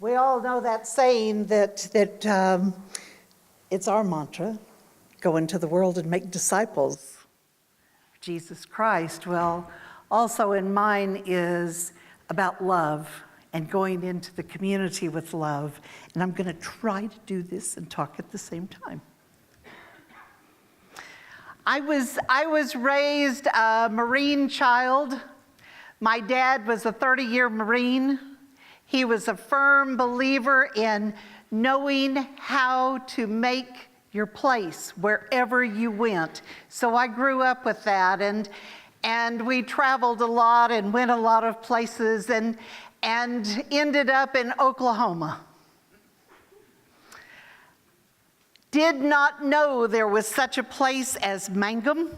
We all know that saying that it's our mantra, go into the world and make disciples of Jesus Christ. Well, also in mine is about love and going into the community with love. And I'm going to try to do this and talk at the same time. I was raised a Marine child. My dad was a 30-year Marine. He was a firm believer in knowing how to make your place wherever you went. So I grew up with that, and we traveled a lot and went a lot of places and ended up in Oklahoma. Did not know there was such a place as Mangum.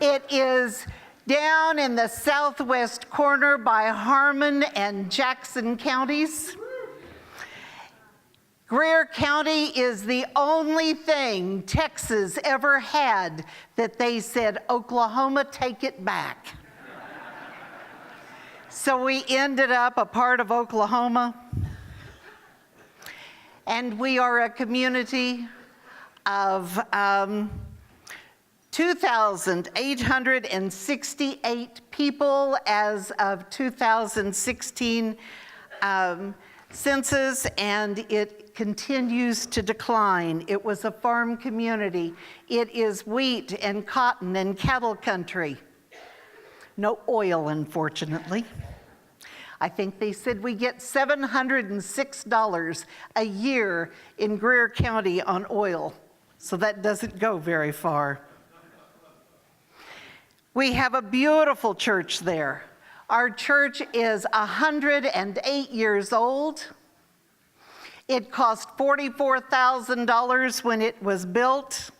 It is down in the southwest corner by Harmon and Jackson counties. Greer County is the only thing Texas ever had that they said, Oklahoma, take it back. So we ended up a part of Oklahoma. And we are a community of 2,868 people as of 2016 census, and it continues to decline. It was a farm community. It is wheat and cotton and cattle country. No oil, unfortunately. I think they said we get $706 a year in Greer County on oil, so that doesn't go very far. We have a beautiful church there. Our church is 108 years old. It cost $44,000 when it was built.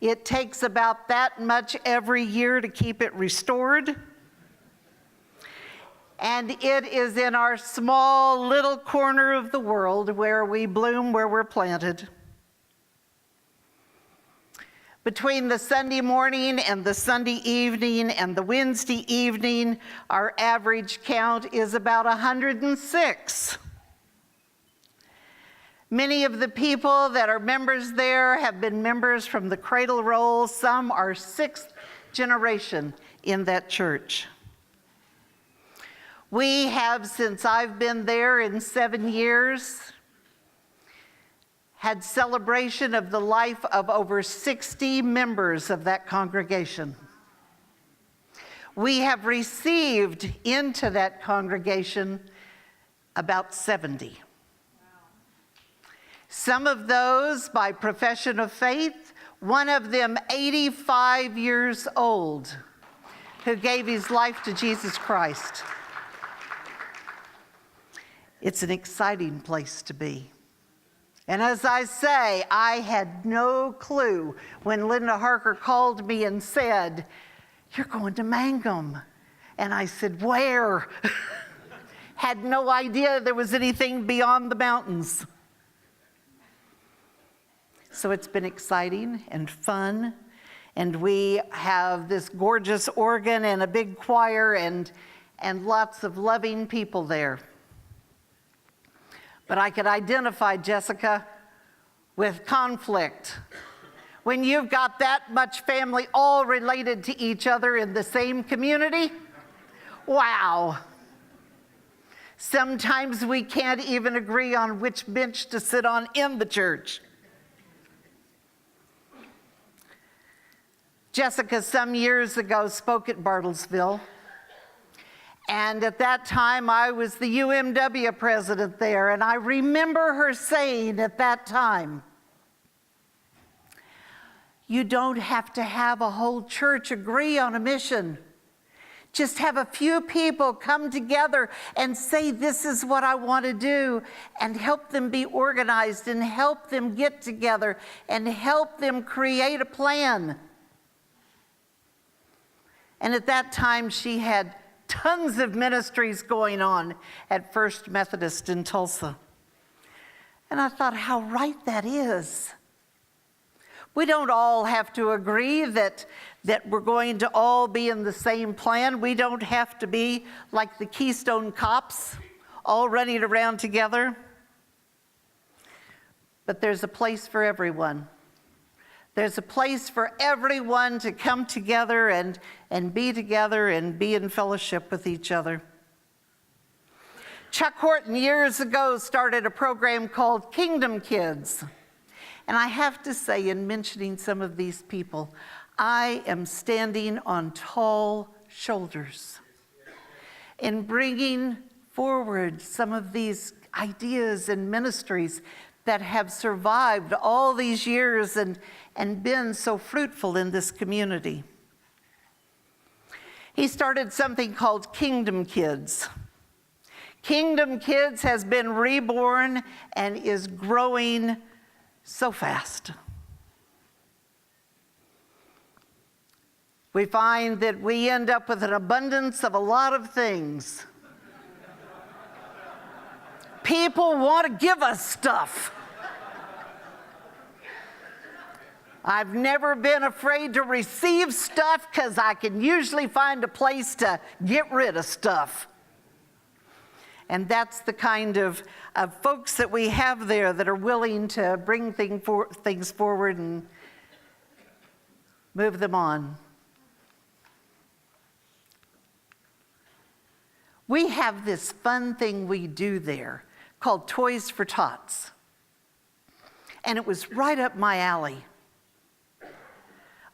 It takes about that much every year to keep it restored. And it is in our small little corner of the world where we bloom, where we're planted. Between the Sunday morning and the Sunday evening and the Wednesday evening, our average count is about 106. Many of the people that are members there have been members from the cradle roll. Some are sixth generation in that church. We have, since I've been there in 7 years, had celebration of the life of over 60 members of that congregation. We have received into that congregation about 70. Some of those by profession of faith, one of them 85 years old, who gave his life to Jesus Christ. It's an exciting place to be. And as I say, I had no clue when Linda Harker called me and said, "You're going to Mangum." And I said, "Where?" Had no idea there was anything beyond the mountains. So it's been exciting and fun. And we have this gorgeous organ and a big choir and lots of loving people there. But I could identify, Jessica, with conflict. When you've got that much family all related to each other in the same community, wow. Sometimes we can't even agree on which bench to sit on in the church. Jessica, some years ago, spoke at Bartlesville. And at that time, I was the UMW president there, and I remember her saying at that time, "You don't have to have a whole church agree on a mission. Just have a few people come together and say, this is what I want to do, and help them be organized, and help them get together, and help them create a plan." And at that time, she had tons of ministries going on at First Methodist in Tulsa. And I thought how right that is. We don't all have to agree that we're going to all be in the same plan. We don't have to be like the Keystone Cops, all running around together. But there's a place for everyone. There's a place for everyone to come together and be together and be in fellowship with each other. Chuck Horton years ago started a program called Kingdom Kids. And I have to say, in mentioning some of these people, I am standing on tall shoulders in bringing forward some of these ideas and ministries that have survived all these years and been so fruitful in this community. He started something called Kingdom Kids. Kingdom Kids has been reborn and is growing so fast. We find that we end up with an abundance of a lot of things. People want to give us stuff. I've never been afraid to receive stuff because I can usually find a place to get rid of stuff. And that's the kind of folks that we have there that are willing to bring things forward and move them on. We have this fun thing we do there called Toys for Tots. And it was right up my alley.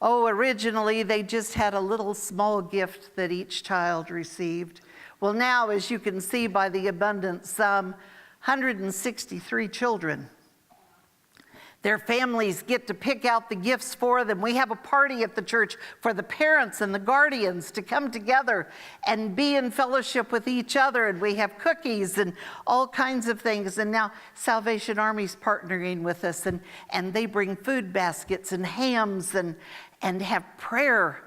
Oh, originally they just had a little small gift that each child received. Well, now, as you can see by the abundance, 163 children. Their families get to pick out the gifts for them. We have a party at the church for the parents and the guardians to come together and be in fellowship with each other. And we have cookies and all kinds of things. And now Salvation Army's partnering with us, and they bring food baskets and hams and have prayer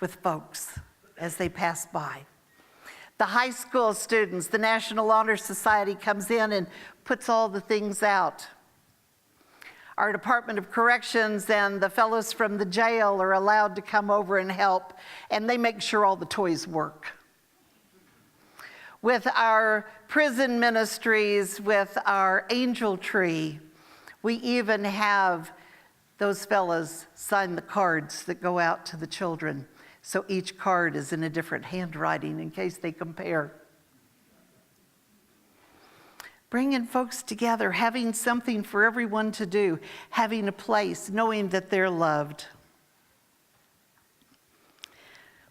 with folks as they pass by. The high school students, the National Honor Society comes in and puts all the things out. Our Department of Corrections and the fellows from the jail are allowed to come over and help, and they make sure all the toys work. With our prison ministries, with our Angel Tree, we even have those fellows sign the cards that go out to the children. So each card is in a different handwriting in case they compare. Bringing folks together, having something for everyone to do, having a place, knowing that they're loved.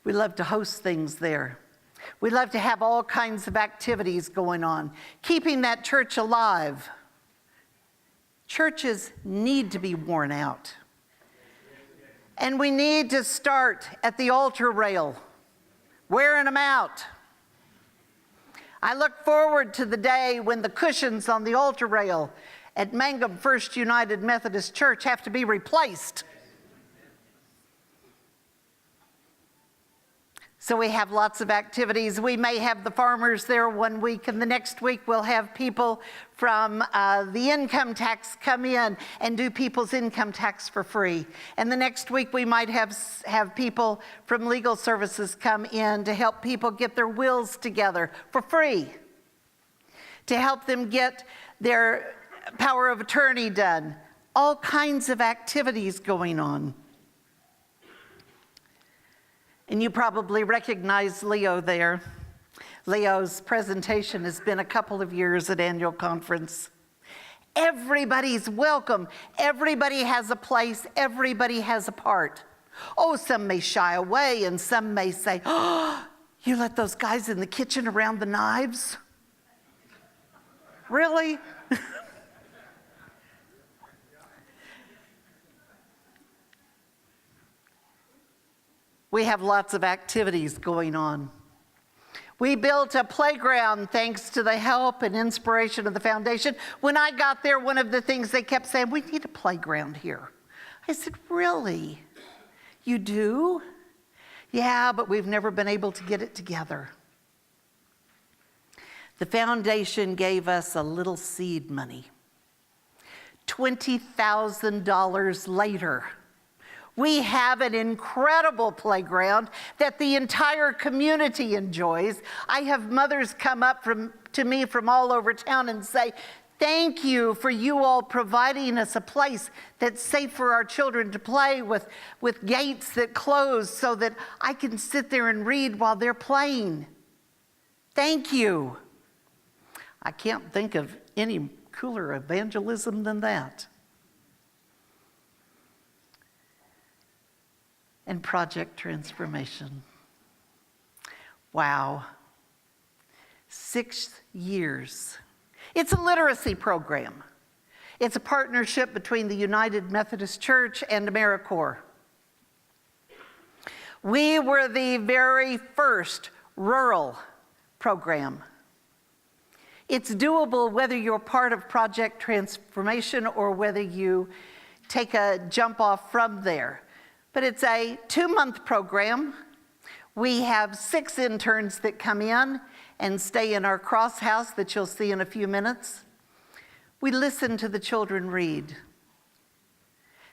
We love to host things there. We love to have all kinds of activities going on, keeping that church alive. Churches need to be worn out. And we need to start at the altar rail, wearing them out. I look forward to the day when the cushions on the altar rail at Mangum First United Methodist Church have to be replaced. So we have lots of activities. We may have the farmers there one week, and the next week we'll have people from the income tax come in and do people's income tax for free. And the next week we might have people from legal services come in to help people get their wills together for free, to help them get their power of attorney done. All kinds of activities going on. And you probably recognize Leo there. Leo's presentation has been a couple of years at annual conference. Everybody's welcome. Everybody has a place. Everybody has a part. Oh, some may shy away and some may say, oh, you let those guys in the kitchen around the knives? Really? We have lots of activities going on. We built a playground thanks to the help and inspiration of the foundation. When I got there, one of the things they kept saying, we need a playground here. I said, really? You do? Yeah, but we've never been able to get it together. The foundation gave us a little seed money. $20,000 later, We have an incredible playground that the entire community enjoys. I have mothers come up to me from all over town and say, thank you for you all providing us a place that's safe for our children to play with gates that close so that I can sit there and read while they're playing. Thank you. I can't think of any cooler evangelism than that. And Project Transformation. Wow. 6 years. It's a literacy program. It's a partnership between the United Methodist Church and AmeriCorps. We were the very first rural program. It's doable whether you're part of Project Transformation or whether you take a jump off from there. But it's a 2-month program. We have 6 interns that come in and stay in our cross house that you'll see in a few minutes. We listen to the children read.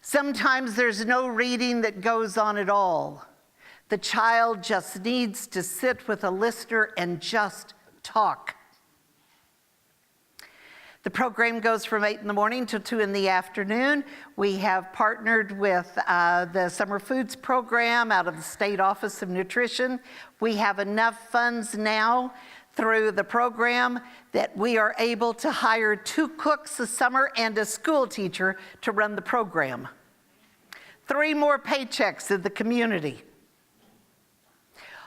Sometimes there's no reading that goes on at all. The child just needs to sit with a listener and just talk. The program goes from 8 in the morning till 2 in the afternoon. We have partnered with the Summer Foods Program out of the State Office of Nutrition. We have enough funds now through the program that we are able to hire 2 cooks a summer and a school teacher to run the program. 3 more paychecks in the community.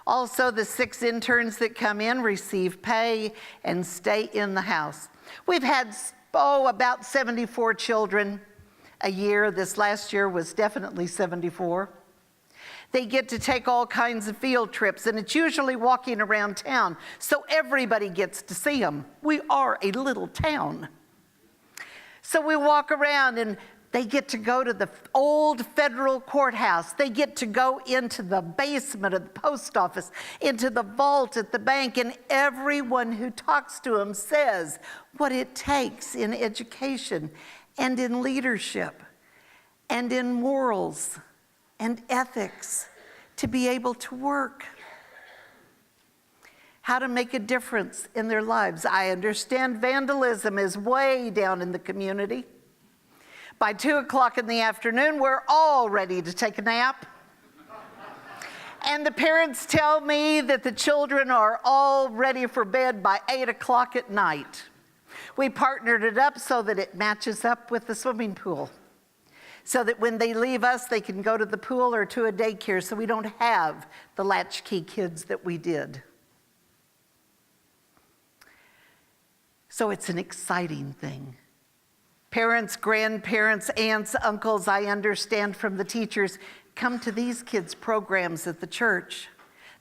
Also, the 6 interns that come in receive pay and stay in the house. We've had, about 74 children a year. This last year was definitely 74. They get to take all kinds of field trips, and it's usually walking around town, so everybody gets to see them. We are a little town. So we walk around, and they get to go to the old federal courthouse. They get to go into the basement of the post office, into the vault at the bank, and everyone who talks to them says what it takes in education and in leadership and in morals and ethics to be able to work. How to make a difference in their lives. I understand vandalism is way down in the community. By 2 o'clock in the afternoon, we're all ready to take a nap. And the parents tell me that the children are all ready for bed by 8 o'clock at night. We partnered it up so that it matches up with the swimming pool, so that when they leave us, they can go to the pool or to a daycare, so we don't have the latchkey kids that we did. So it's an exciting thing. Parents, grandparents, aunts, uncles, I understand from the teachers, come to these kids' programs at the church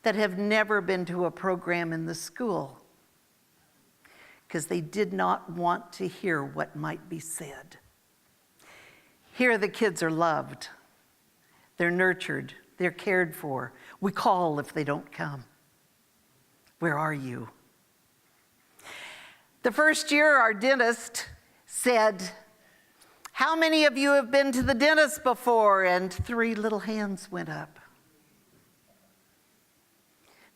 that have never been to a program in the school because they did not want to hear what might be said. Here the kids are loved, they're nurtured, they're cared for. We call if they don't come. Where are you? The first year, our dentist said, how many of you have been to the dentist before? And 3 little hands went up.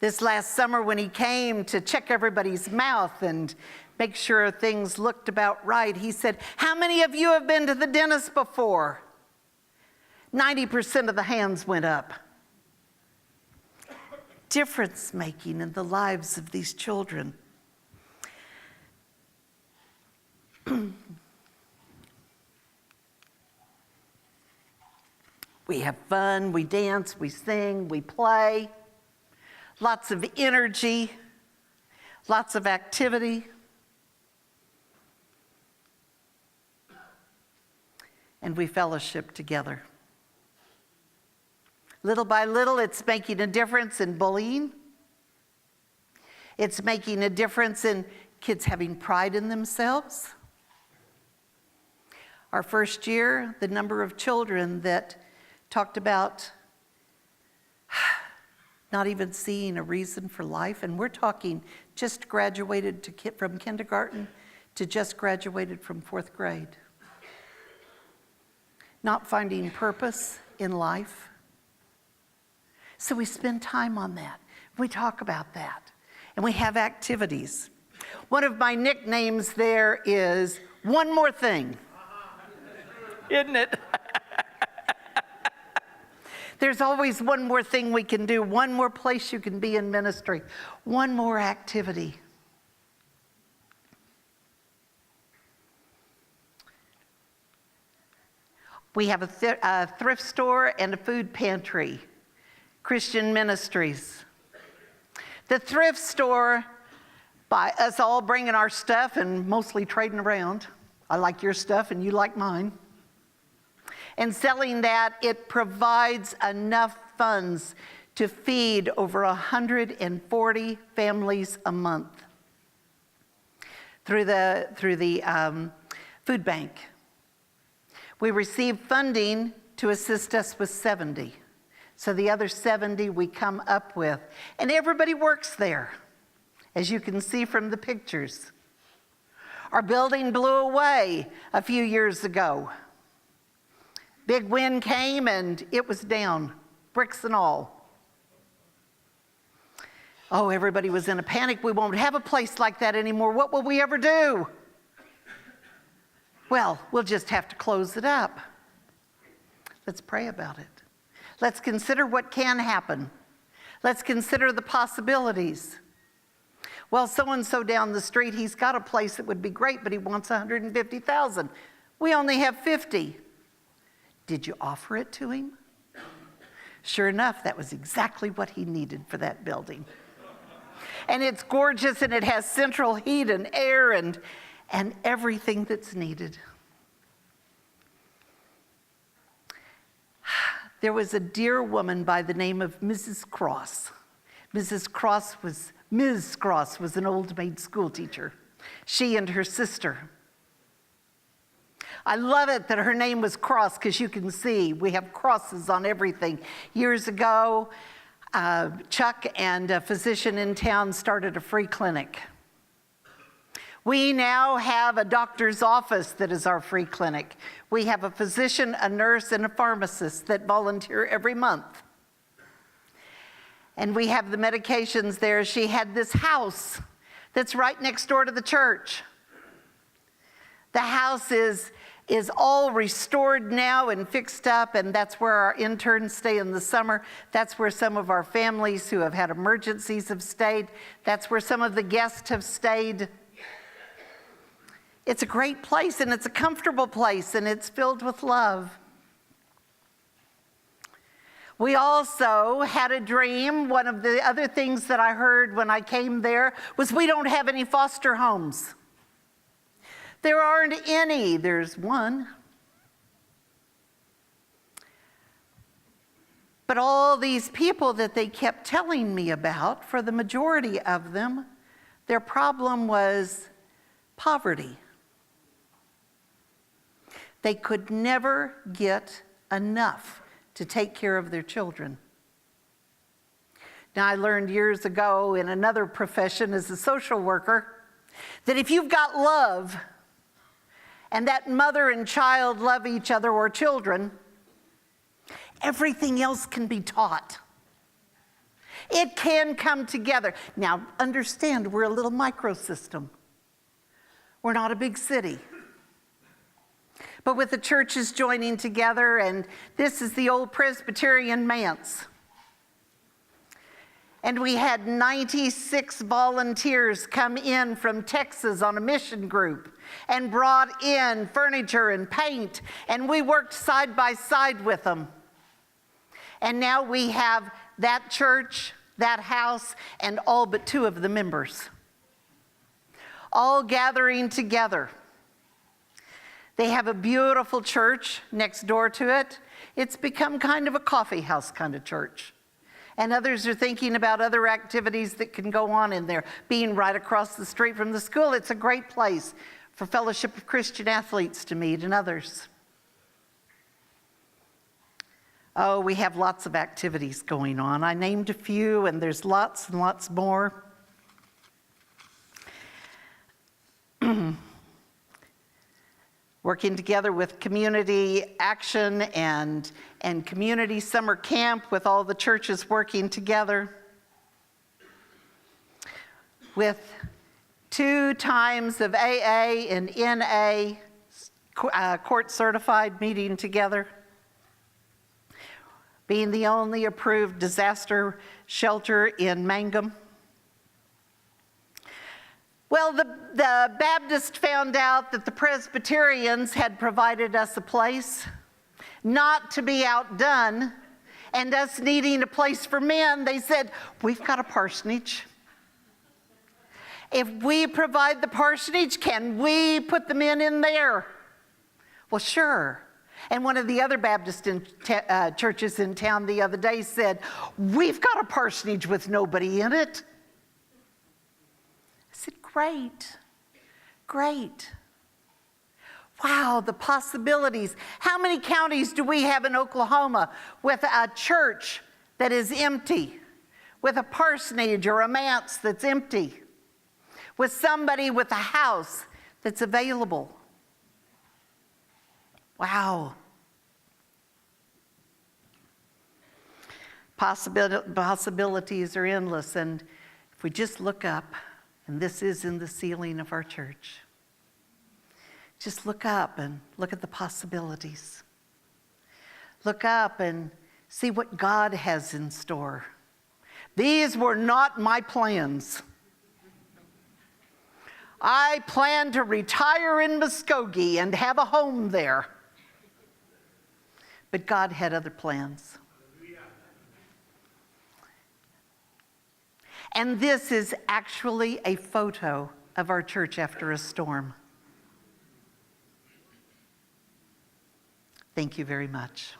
This last summer when he came to check everybody's mouth and make sure things looked about right, he said, how many of you have been to the dentist before? 90% of the hands went up. Difference making in the lives of these children. We have fun, we dance, we sing, we play. Lots of energy, lots of activity. And we fellowship together. Little by little, it's making a difference in bullying. It's making a difference in kids having pride in themselves. Our first year, the number of children that talked about not even seeing a reason for life, and we're talking just graduated from kindergarten to just graduated from 4th grade. Not finding purpose in life. So we spend time on that. We talk about that. And we have activities. One of my nicknames there is One More Thing. Isn't it? There's always one more thing we can do, one more place you can be in ministry, one more activity. We have a thrift store and a food pantry, Christian Ministries. The thrift store, by us all bringing our stuff and mostly trading around. I like your stuff and you like mine. And selling that, it provides enough funds to feed over 140 families a month through the food bank. We receive funding to assist us with 70. So the other 70 we come up with. And everybody works there, as you can see from the pictures. Our building blew away a few years ago. Big wind came and it was down, bricks and all. Oh, everybody was in a panic. We won't have a place like that anymore. What will we ever do? Well, we'll just have to close it up. Let's pray about it. Let's consider what can happen. Let's consider the possibilities. Well, so-and-so down the street, he's got a place that would be great, but he wants $150,000. We only have 50. Did you offer it to him? Sure enough, that was exactly what he needed for that building. And it's gorgeous and it has central heat and air and everything that's needed. There was a dear woman by the name of Mrs. Cross. Ms. Cross was an old maid school teacher. She and her sister. I love it that her name was Cross because you can see we have crosses on everything. Years ago, Chuck and a physician in town started a free clinic. We now have a doctor's office that is our free clinic. We have a physician, a nurse, and a pharmacist that volunteer every month. And we have the medications there. She had this house that's right next door to the church. The house is all restored now and fixed up, and that's where our interns stay in the summer. That's where some of our families who have had emergencies have stayed. That's where some of the guests have stayed. It's a great place, and it's a comfortable place, and it's filled with love. We also had a dream. One of the other things that I heard when I came there was we don't have any foster homes. There aren't any. There's one. But all these people that they kept telling me about, for the majority of them, their problem was poverty. They could never get enough to take care of their children. Now, I learned years ago in another profession as a social worker that if you've got love, and that mother and child love each other or children, everything else can be taught. It can come together. Now, understand, we're a little microsystem. We're not a big city. But with the churches joining together, and this is the old Presbyterian manse. And we had 96 volunteers come in from Texas on a mission group and brought in furniture and paint, and we worked side by side with them. And now we have that church, that house, and all but 2 of the members, all gathering together. They have a beautiful church next door to it. It's become kind of a coffee house kind of church. And others are thinking about other activities that can go on in there. Being right across the street from the school, it's a great place for Fellowship of Christian Athletes to meet and others. Oh, we have lots of activities going on. I named a few, and there's lots and lots more. working together with community action and community summer camp with all the churches working together. With 2 times of AA and NA court certified meeting together. Being the only approved disaster shelter in Mangum. Well, the Baptists found out that the Presbyterians had provided us a place, not to be outdone, and us needing a place for men, they said, we've got a parsonage. If we provide the parsonage, can we put the men in there? Well, sure. And one of the other Baptist churches in town the other day said, we've got a parsonage with nobody in it. I said, great, great. Wow, the possibilities. How many counties do we have in Oklahoma with a church that is empty, with a parsonage or a manse that's empty, with somebody with a house that's available? Wow. Possibilities are endless, and if we just look up, and this is in the ceiling of our church, just look up and look at the possibilities. Look up and see what God has in store. These were not my plans. I planned to retire in Muskogee and have a home there. But God had other plans. And this is actually a photo of our church after a storm. Thank you very much.